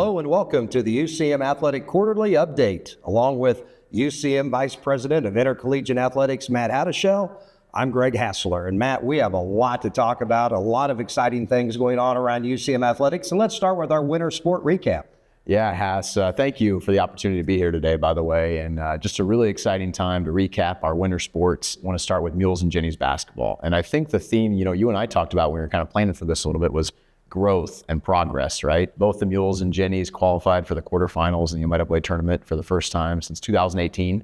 Hello and welcome to the UCM Athletic Quarterly Update. Along with UCM Vice President of Intercollegiate Athletics, Matt Howdeshell, I'm Greg Hassler. And Matt, we have a lot to talk about, a lot of exciting things going on around UCM Athletics. And let's start with our winter sport recap. Yeah, Hass, thank you for the opportunity to be here today, by the way, and just a really exciting time to recap our winter sports. I want to start with Mules and Jennies basketball. And I think the theme, you and I talked about when we were kind of planning for this a little bit was growth and progress, right? Both the Mules and Jennies qualified for the quarterfinals in the MIAA tournament for the first time since 2018.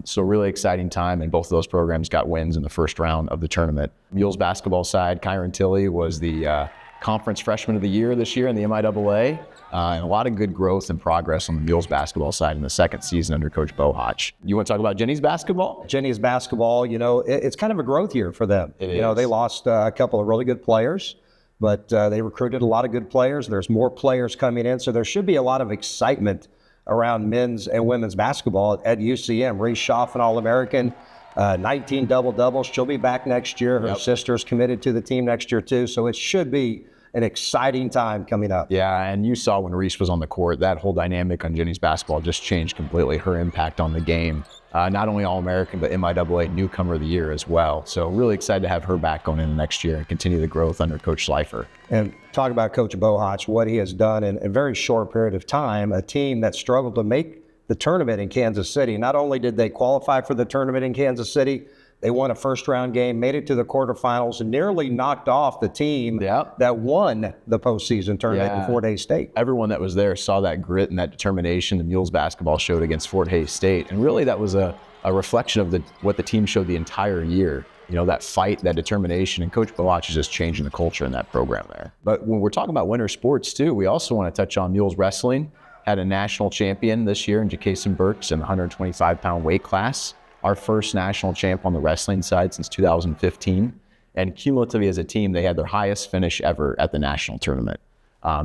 So really exciting time, and both of those programs got wins in the first round of the tournament. Mules basketball side, Kyron Tilley was the Conference Freshman of the Year this year in the MIAA, and a lot of good growth and progress on the Mules basketball side in the second season under Coach Bohach. You want to talk about Jennies basketball? Jennies basketball, it's kind of a growth year for them. It is. They lost a couple of really good players, but they recruited a lot of good players. There's more players coming in, so there should be a lot of excitement around men's and women's basketball at UCM. Reese Schaff, an All-American, 19 double-doubles. She'll be back next year. Her sister's committed to the team next year too, so it should be an exciting time coming up. Yeah, and you saw when Reese was on the court, that whole dynamic on Jennies basketball just changed completely. Her impact on the game, not only All-American, but MIAA Newcomer of the Year as well. So really excited to have her back going into next year and continue the growth under Coach Schleifer. And talk about Coach Bohach, what he has done in a very short period of time, a team that struggled to make the tournament in Kansas City. Not only did they qualify for the tournament in Kansas City, they won a first-round game, made it to the quarterfinals, and nearly knocked off the team that won the postseason tournament in Fort Hays State. Everyone that was there saw that grit and that determination the Mules basketball showed against Fort Hays State. And really that was a reflection of what the team showed the entire year. That fight, that determination, and Coach Bohach is just changing the culture in that program there. But when we're talking about winter sports too, we also want to touch on Mules wrestling. Had a national champion this year in Jacason Burks in the 125-pound weight class. Our first national champ on the wrestling side since 2015. And cumulatively as a team, they had their highest finish ever at the national tournament.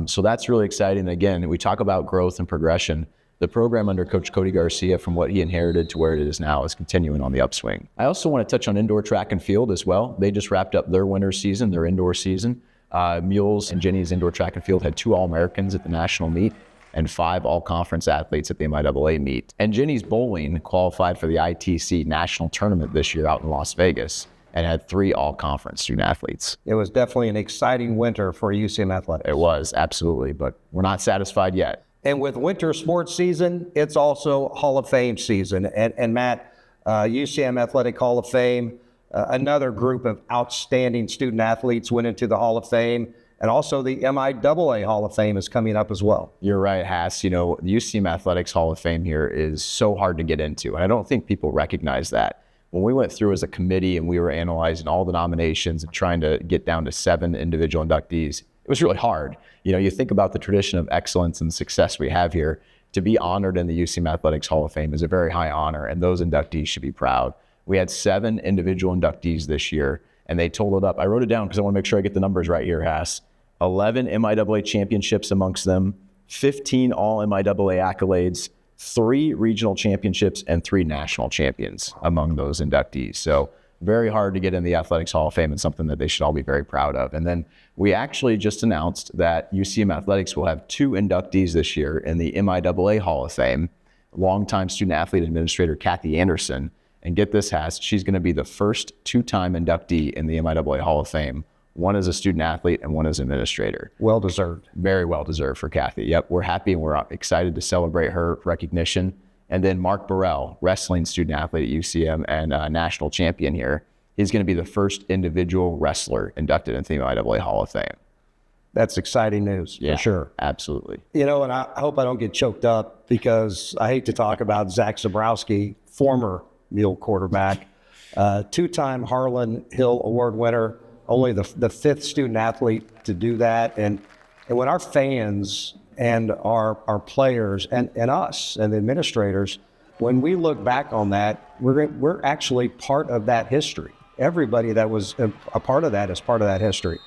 So that's really exciting. Again, we talk about growth and progression. The program under Coach Cody Garcia, from what he inherited to where it is now, is continuing on the upswing. I also want to touch on indoor track and field as well. They just wrapped up their winter season, their indoor season. Mules and Jennies indoor track and field had 2 All-Americans at the national meet and 5 all-conference athletes at the MIAA meet. And Jennies bowling qualified for the ITC national tournament this year out in Las Vegas and had 3 all-conference student athletes. It was definitely an exciting winter for UCM Athletics. It was, absolutely, but we're not satisfied yet. And with winter sports season, it's also Hall of Fame season. And Matt, UCM Athletic Hall of Fame, another group of outstanding student athletes went into the Hall of Fame. And also the MIAA Hall of Fame is coming up as well. You're right, Hass. The UCM Athletics Hall of Fame here is so hard to get into. And I don't think people recognize that. When we went through as a committee and we were analyzing all the nominations and trying to get down to 7 individual inductees, it was really hard. You think about the tradition of excellence and success we have here. To be honored in the UCM Athletics Hall of Fame is a very high honor, and those inductees should be proud. We had 7 individual inductees this year, and they totaled up. I wrote it down because I want to make sure I get the numbers right here, Hass. 11 MIAA championships amongst them, 15 all MIAA accolades, 3 regional championships, and 3 national champions among those inductees. So very hard to get in the Athletics Hall of Fame and something that they should all be very proud of. And then we actually just announced that UCM Athletics will have 2 inductees this year in the MIAA Hall of Fame. Longtime student athlete administrator Kathy Anderson. And get this, Hass, she's going to be the first 2-time inductee in the MIAA Hall of Fame. One as a student athlete and one as administrator. Well deserved. Very well deserved for Kathy. Yep, we're happy and we're excited to celebrate her recognition. And then Mark Burrell, wrestling student athlete at UCM and national champion here. He's going to be the first individual wrestler inducted into the MIAA Hall of Fame. That's exciting news, for sure. Absolutely. And I hope I don't get choked up because I hate to talk about Zach Zabrowski, former Mule quarterback, 2-time Harlon Hill Award winner, only the 5th student athlete to do that. And when our fans and our players and us and the administrators, when we look back on that, we're actually part of that history. Everybody that was a part of that is part of that history.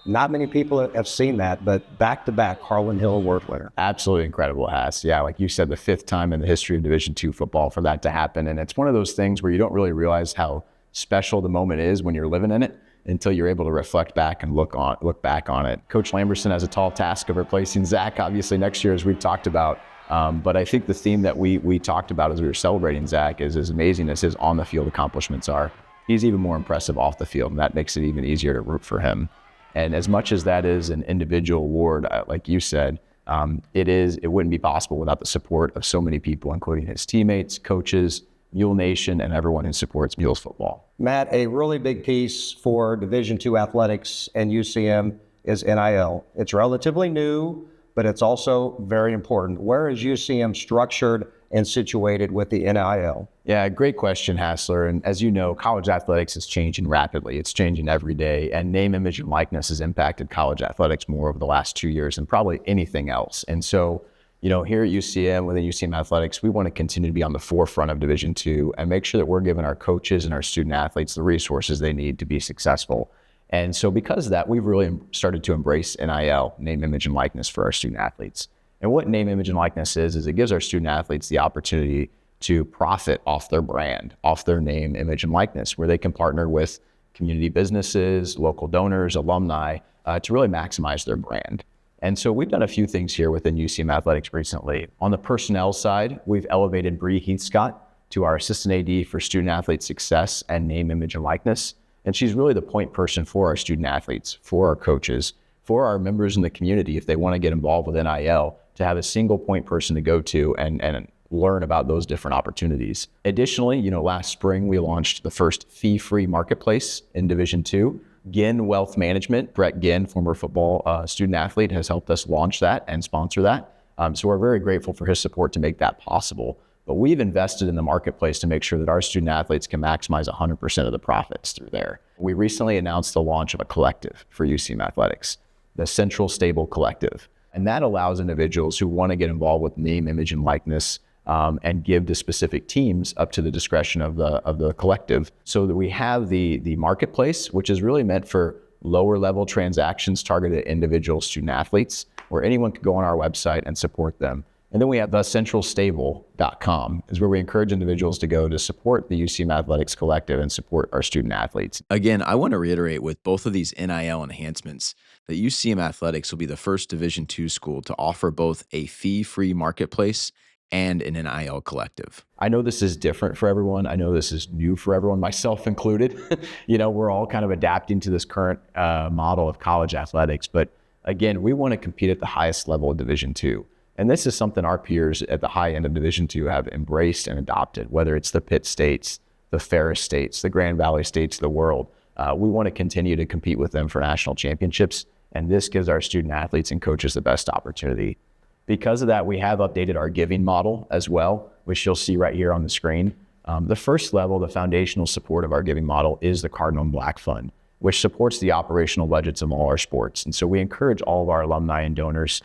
Not many people have seen that, but back-to-back Harlon Hill Award winner. Absolutely incredible, Hass. Yeah, like you said, the 5th time in the history of Division II football for that to happen. And it's one of those things where you don't really realize how special the moment is when you're living in it. until you're able to reflect back and look back on it. Coach Lamberson has a tall task of replacing Zach, obviously, next year, as we've talked about. But I think the theme that we talked about as we were celebrating Zach is as amazing as his on-the-field accomplishments are, he's even more impressive off the field, and that makes it even easier to root for him. And as much as that is an individual award, like you said, it wouldn't be possible without the support of so many people, including his teammates, coaches, Mule Nation, and everyone who supports Mules football. Matt, a really big piece for Division II athletics and UCM is NIL. It's relatively new, but it's also very important. Where is UCM structured and situated with the NIL? Yeah, great question, Hassler. And as you know, college athletics is changing rapidly. It's changing every day. And name, image, and likeness has impacted college athletics more over the last 2 years than probably anything else. And so, here at UCM, within UCM Athletics, we want to continue to be on the forefront of Division II and make sure that we're giving our coaches and our student athletes the resources they need to be successful. And so because of that, we've really started to embrace NIL, name, image, and likeness for our student athletes. And what name, image, and likeness is it gives our student athletes the opportunity to profit off their brand, off their name, image, and likeness, where they can partner with community businesses, local donors, alumni, to really maximize their brand. And so we've done a few things here within UCM Athletics recently. On the personnel side, we've elevated Bree Heathscott to our assistant AD for student athlete success and name, image, and likeness. And she's really the point person for our student athletes, for our coaches, for our members in the community if they want to get involved with NIL, to have a single point person to go to and learn about those different opportunities. Additionally, last spring we launched the first fee-free marketplace in Division II. Ginn Wealth Management, Brett Ginn, former football student athlete, has helped us launch that and sponsor that. So we're very grateful for his support to make that possible. But we've invested in the marketplace to make sure that our student athletes can maximize 100% of the profits through there. We recently announced the launch of a collective for UCM Athletics, the Central Stable Collective. And that allows individuals who want to get involved with name, image, and likeness and give to specific teams up to the discretion of the collective, so that we have the marketplace, which is really meant for lower level transactions targeted at individual student athletes, where anyone can go on our website and support them. And then we have thecentralstable.com, is where we encourage individuals to go to support the UCM Athletics Collective and support our student athletes. Again, I want to reiterate with both of these NIL enhancements that UCM Athletics will be the first Division II school to offer both a fee-free marketplace and an NIL collective. I know this is different for everyone. I know this is new for everyone, myself included. We're all kind of adapting to this current model of college athletics. But again, we want to compete at the highest level of Division II. And this is something our peers at the high end of Division II have embraced and adopted, whether it's the Pitt States, the Ferris States, the Grand Valley States of the world. We want to continue to compete with them for national championships. And this gives our student athletes and coaches the best opportunity. Because of that, we have updated our giving model as well, which you'll see right here on the screen. The first level, the foundational support of our giving model, is the Cardinal and Black Fund, which supports the operational budgets of all our sports. And so we encourage all of our alumni and donors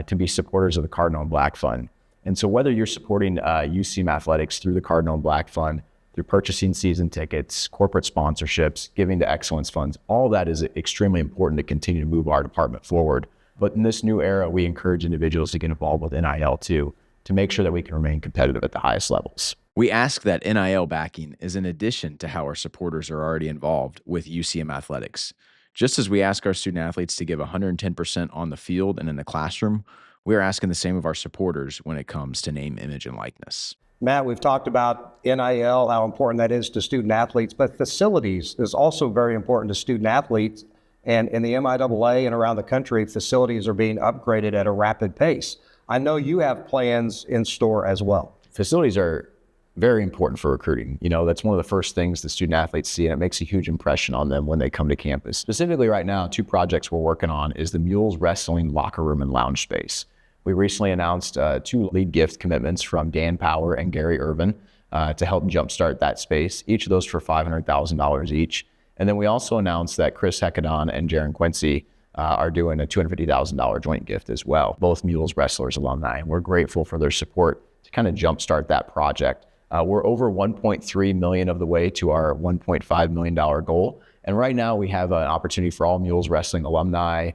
to be supporters of the Cardinal and Black Fund. And so whether you're supporting UCM Athletics through the Cardinal and Black Fund, through purchasing season tickets, corporate sponsorships, giving to excellence funds, all that is extremely important to continue to move our department forward. But in this new era, we encourage individuals to get involved with NIL too, to make sure that we can remain competitive at the highest levels. We ask that NIL backing is in addition to how our supporters are already involved with UCM Athletics. Just as we ask our student athletes to give 110% on the field and in the classroom, we are asking the same of our supporters when it comes to name, image, and likeness. Matt, we've talked about NIL, how important that is to student athletes, but facilities is also very important to student athletes. And in the MIAA and around the country, facilities are being upgraded at a rapid pace. I know you have plans in store as well. Facilities are very important for recruiting. That's one of the first things the student athletes see, and it makes a huge impression on them when they come to campus. Specifically right now, 2 projects we're working on is the Mules Wrestling locker room and lounge space. We recently announced 2 lead gift commitments from Dan Power and Gary Irvin to help jumpstart that space, each of those for $500,000 each. And then we also announced that Chris Hecadon and Jaron Quincy are doing a $250,000 joint gift as well, both Mules Wrestlers alumni. And we're grateful for their support to kind of jumpstart that project. We're over $1.3 million of the way to our $1.5 million goal. And right now we have an opportunity for all Mules Wrestling alumni,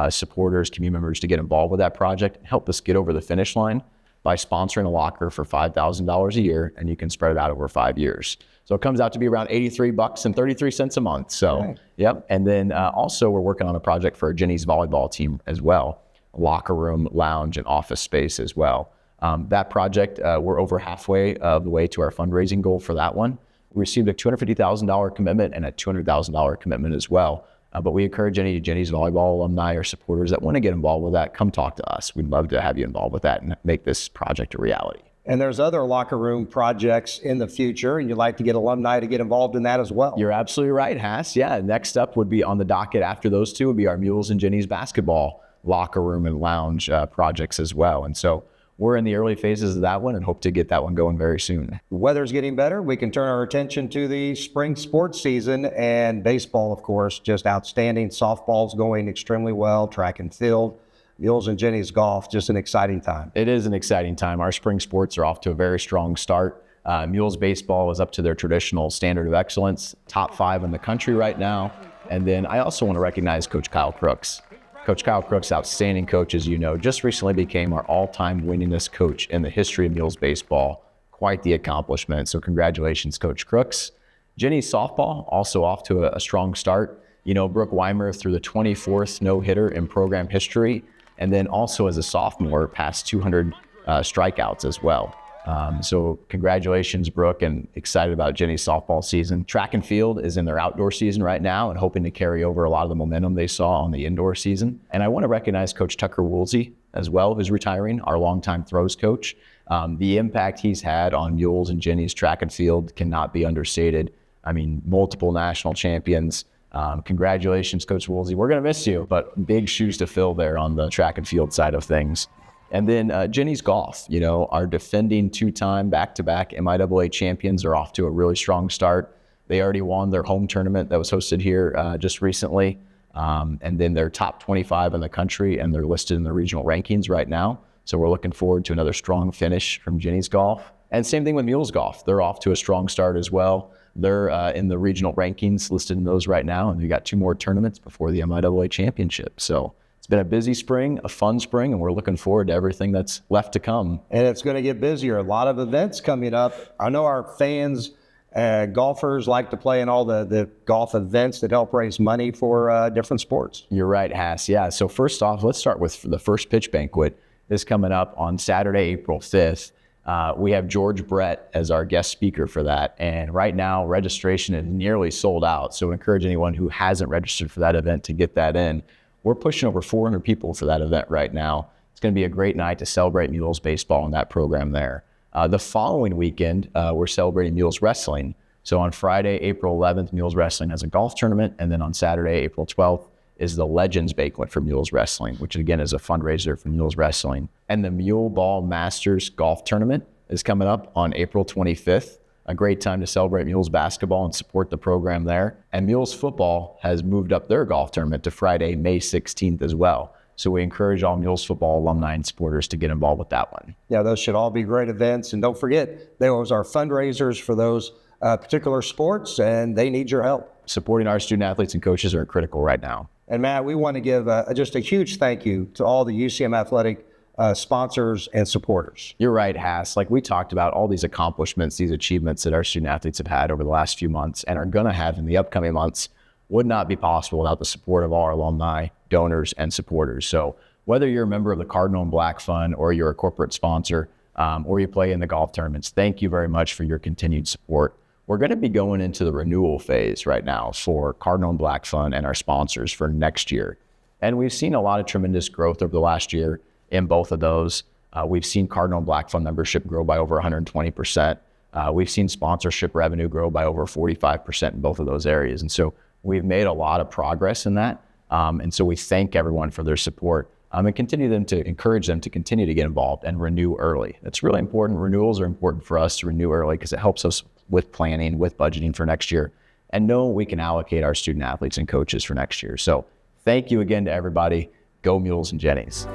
supporters, community members to get involved with that project and help us get over the finish line by sponsoring a locker for $5,000 a year, and you can spread it out over 5 years. So it comes out to be around $83.33 a month. So, Okay. yep. And then also we're working on a project for a Jenny's volleyball team as well. Locker room, lounge, and office space as well. That project, we're over halfway of the way to our fundraising goal for that one. We received a $250,000 commitment and a $200,000 commitment as well. But we encourage any Jenny's volleyball alumni or supporters that want to get involved with that, come talk to us. We'd love to have you involved with that and make this project a reality. And there's other locker room projects in the future, and you'd like to get alumni to get involved in that as well. You're absolutely right, Hass. Yeah, next up would be on the docket after those two would be our Mules and Jenny's basketball locker room and lounge projects as well. And so we're in the early phases of that one and hope to get that one going very soon. Weather's getting better. We can turn our attention to the spring sports season, and baseball, of course, just outstanding. Softball's going extremely well, track and field. Mules and Jenny's golf, just an exciting time. It is an exciting time. Our spring sports are off to a very strong start. Mules baseball is up to their traditional standard of excellence, top 5 in the country right now. And then I also want to recognize Coach Kyle Crooks. Coach Kyle Crooks, outstanding coach, as you know, just recently became our all-time winningest coach in the history of Mules baseball. Quite the accomplishment. So congratulations, Coach Crooks. Jenny's softball also off to a strong start. You know, Brooke Weimer threw the 24th no-hitter in program history, and then also as a sophomore passed 200 strikeouts as well. So congratulations, Brooke, and excited about Jenny's softball season. Track and field is in their outdoor season right now and hoping to carry over a lot of the momentum they saw on the indoor season. And I want to recognize Coach Tucker Woolsey as well, who's retiring, our longtime throws coach. The impact he's had on Mules and Jenny's track and field cannot be understated. I mean, multiple national champions. Congratulations, Coach Woolsey. We're going to miss you, but big shoes to fill there on the track and field side of things. And then Jenny's golf, you know, our defending 2-time back-to-back MIAA champions are off to a really strong start. They already won their home tournament that was hosted here just recently. And then they're top 25 in the country, and they're listed in the regional rankings right now. So we're looking forward to another strong finish from Jenny's golf. And same thing with Mules golf. They're off to a strong start as well. They're in the regional rankings, listed in those right now, and we got 2 more tournaments before the MIAA championship. So it's been a busy spring, a fun spring, and we're looking forward to everything that's left to come. And it's going to get busier. A lot of events coming up. I know our fans, golfers like to play in all the golf events that help raise money for different sports. You're right, Hass. Yeah, so first off, let's start with the First Pitch Banquet. This coming up on Saturday, April 5th. We have George Brett as our guest speaker for that. And right now, registration is nearly sold out. So I encourage anyone who hasn't registered for that event to get that in. We're pushing over 400 people for that event right now. It's going to be a great night to celebrate Mules baseball in that program there. The following weekend, we're celebrating Mules wrestling. So on Friday, April 11th, Mules wrestling has a golf tournament. And then on Saturday, April 12th, is the Legends Banquet for Mules Wrestling, which again is a fundraiser for Mules Wrestling. And the Mule Ball Masters Golf Tournament is coming up on April 25th. A great time to celebrate Mules basketball and support the program there. And Mules football has moved up their golf tournament to Friday, May 16th as well. So we encourage all Mules football alumni and supporters to get involved with that one. Yeah, those should all be great events. And don't forget, those are fundraisers for those particular sports, and they need your help. Supporting our student athletes and coaches are critical right now. And Matt, we want to give just a huge thank you to all the UCM athletic sponsors and supporters. You're right, Hass. Like we talked about, all these accomplishments, these achievements that our student athletes have had over the last few months and are going to have in the upcoming months would not be possible without the support of our alumni, donors, and supporters. So whether you're a member of the Cardinal and Black Fund or you're a corporate sponsor or you play in the golf tournaments, thank you very much for your continued support. We're going to be going into the renewal phase right now for Cardinal and Black Fund and our sponsors for next year. And we've seen a lot of tremendous growth over the last year in both of those. We've seen Cardinal and Black Fund membership grow by over 120%. We've seen sponsorship revenue grow by over 45% in both of those areas. And so we've made a lot of progress in that. And so we thank everyone for their support and continue them to encourage them to continue to get involved and renew early. That's really important. Renewals are important for us to renew early because it helps us with planning, with budgeting for next year, and know we can allocate our student athletes and coaches for next year. So thank you again to everybody. Go Mules and Jennies.